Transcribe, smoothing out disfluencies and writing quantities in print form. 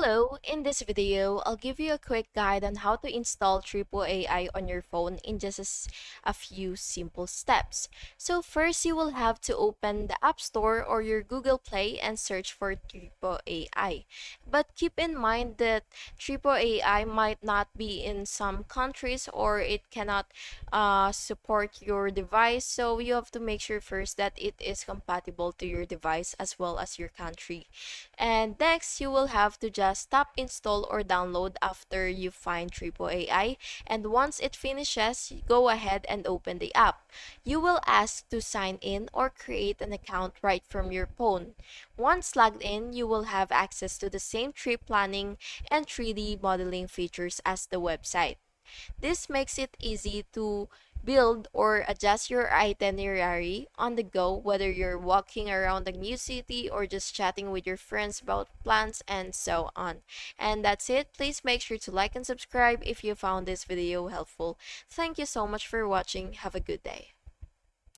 Hello, in this video, I'll give you a quick guide on how to install Tripo AI on your phone in just a few simple steps. So first, you will have to open the App Store or your Google Play and search for Tripo AI. But keep in mind that Tripo AI might not be in some countries or it cannot support your device. So you have to make sure first that it is compatible to your device as well as your country. And next, you will have to just tap install or download after you find Triple AI. And once it finishes, go ahead and open the app. You will ask to sign in or create an account right from your phone. Once logged in, you will have access to the same trip planning and 3D modeling features as the website. This makes it easy to build or adjust your itinerary on the go, whether you're walking around a new city or just chatting with your friends about plans and so on. And that's it. Please make sure to like and subscribe if you found this video helpful. Thank you so much for watching. Have a good day.